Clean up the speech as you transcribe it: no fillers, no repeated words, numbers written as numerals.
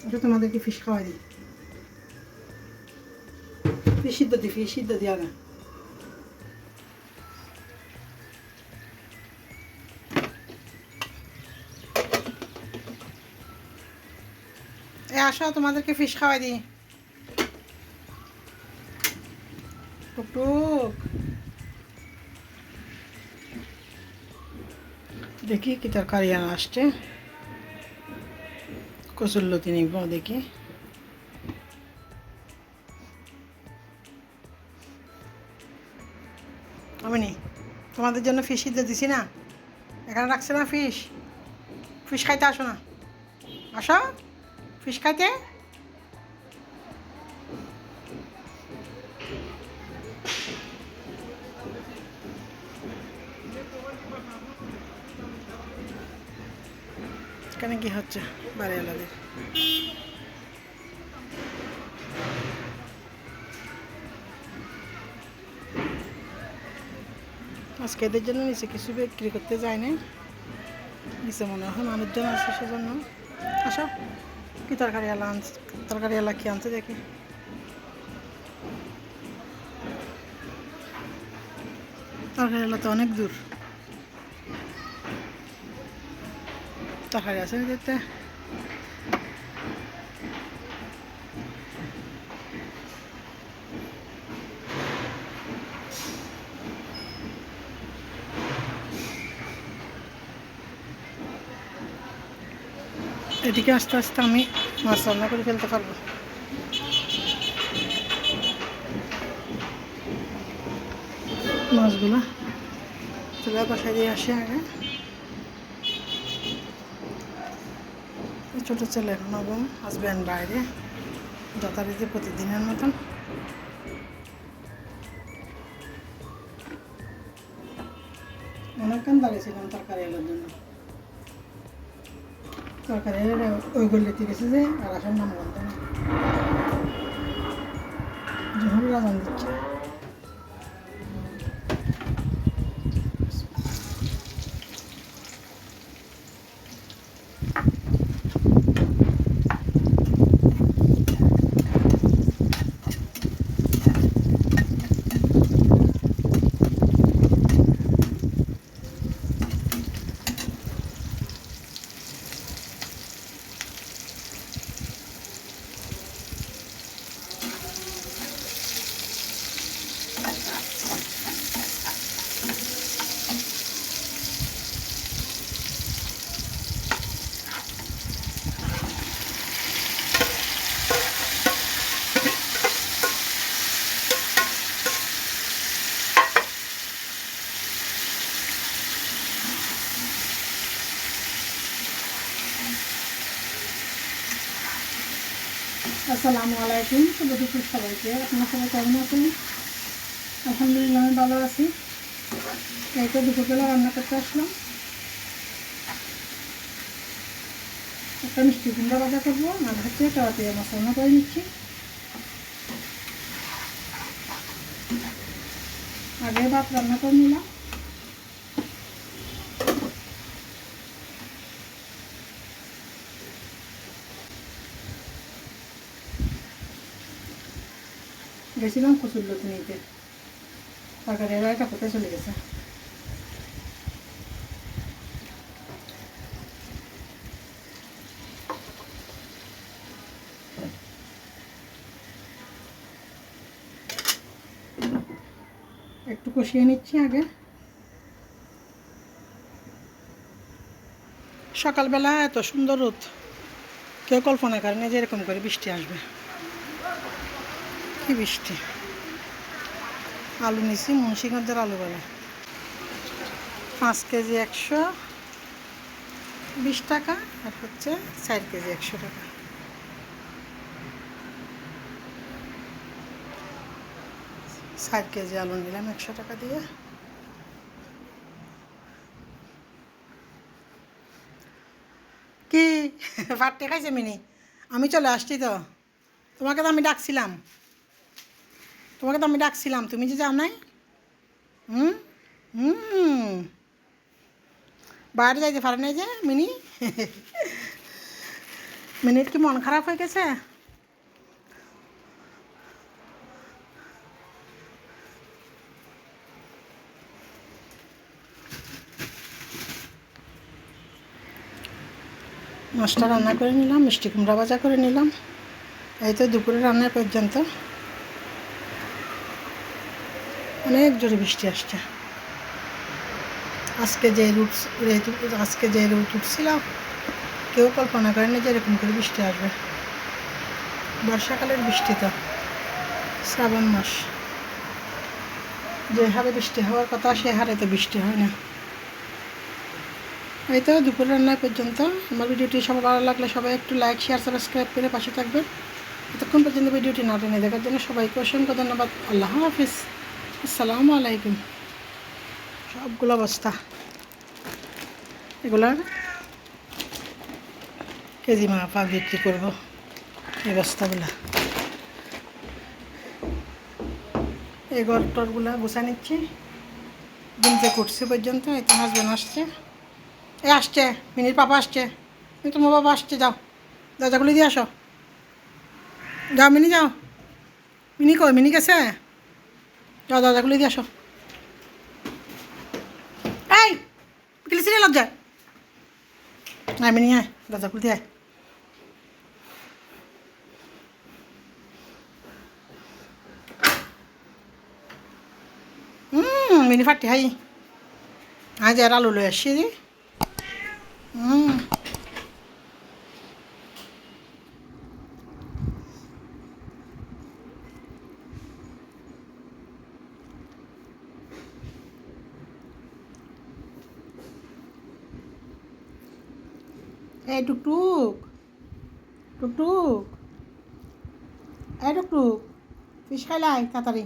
এটা তোমাদেরকে ফিশ খাওয়াই দিই। ফিশ সিদ্ধ দিই আগে। আসো তোমাদেরকে ফিশ খাওয়াই দিই। টুকটুক দেখি কি তরকারি আনা আসছে। কচুরলতি নিব দেখি। আমি তোমাদের জন্য ফিশ সিদ্ধ দিছি না, এখানে রাখছে না ফিশ। ফিশ খাইতে আসো না, আসো ফিশ খাইতে। এখানে কি হচ্ছে বাড়িওয়ালাদের? আজকে এদের জন্য নিচে কিছু বিক্রি করতে যায় না, নিচে মনে হয় মানুষজন আছে সেজন্য। আসো কি তরকারিওয়ালা আনছে, তরকারিওয়ালা কি আনছে দেখি। তরকারিওয়ালা তো অনেক দূর, তরকারি আছে দেখতে। এদিকে আস্তে আস্তে আমি মাছ রান্না করে ফেলতে পারবো। মাছগুলো চুলা বসাই দিয়ে আসে আগে। ছোটো ছেলে নবম, হাজব্যান্ড বাইরে যথারীতি প্রতিদিনের মতন। অনেকক্ষণ দাঁড়িয়েছিলাম তরকারি এলার জন্য। তরকারি ওই গল্লিতে গেছে যে আর আসার নাম বলতো না, যখন রাজান দিচ্ছে। আসসালামু আলাইকুম, শুভ দুপুর সবাইকে। আপনার সবাই কেমন আছেন? আলহামদুলিল্লাহ আমি ভালো আছি। এই তো দুপুরবেলা রান্না করতে আসলাম। একটা মিষ্টি কুমড়া ভাজা করবো, আর হচ্ছে তেলাপিয়া মাছ রান্না করে নিচ্ছি। আগে ভাত রান্না করে নিলাম। গেছিলাম কচুরলতি নিতে, তরকারি এটা কোথায় চলে গেছে। একটু কষিয়ে নিচ্ছি আগে। সকালবেলা এত সুন্দর রোদ, কেউ কল্পনা করেনি যে এরকম করে বৃষ্টি আসবে। কি বৃষ্টি! আলু নিছি মুন্সিগঞ্জের আলু বলে, 5 কেজি 120 টাকা, আর হচ্ছে 4 কেজি 100 টাকা। ষাট কেজি আলু নিলাম 100 টাকা দিয়ে। কি ভাতটা খাইছে মিনি? আমি চলে আসছি তো, তোমাকে তো আমি ডাকছিলাম, তুমি যে যাও নাই। হুম হুম বাইরে যাইতে পারে নাই যে মিনি। মিনিট কি মন খারাপ হয়ে গেছে? মাছটা রান্না করে নিলাম, মিষ্টি কুমড়া ভাজা করে নিলাম। এই তো দুপুরে রান্না পর্যন্ত। অনেক জোরে বৃষ্টি আসছে। আজকে যে রোদ উঠছিল, কেউ কল্পনা করেনি যে এরকম করে বৃষ্টি আসবে। বর্ষাকালের বৃষ্টি তো, শ্রাবণ মাস, যে হারে বৃষ্টি হওয়ার কথা সে হারে তো বৃষ্টি হয় না। এই তো দুপুর রান্না পর্যন্ত। আমার ভিডিওটি সবার ভালো লাগলে সবাই একটু লাইক, শেয়ার, সাবস্ক্রাইব করে পাশে থাকবেন। এতক্ষণ পর্যন্ত ভিডিওটি না টেনে দেখার জন্য সবাইকে অসংখ্য ধন্যবাদ। আল্লাহ হাফিজ। আসসালামু আলাইকুম। সবগুলো বস্তা, এগুলার কেজি মাপা বিক্রি করবো এই বস্তাগুলা। এই গরটরগুলা গুছা নিচ্ছি, দিনতে করছি পর্যন্ত। এই তো হাজব্যান্ড আসছে, আসছে মিনির পাপা আসছে, তোমার বাবা আসছে। যাও দরজাগুলি দিয়ে আসো, যাও মিনি যাও। মিনি কই? মিনি গেছে? যাও দরজাগুলি দিয়ে আসো। এই বিকেলে সিরিয়াল লজ্জা আয় মিনি, আয় দরজাগুলি দিয়ে আয়। মিনি ফাটি হাই আজ আর আলু লই আসছি রে। এই টুকটুক, টুকটুক, এই টুকটুক, ফিস খাইলাই তাড়াতাড়ি।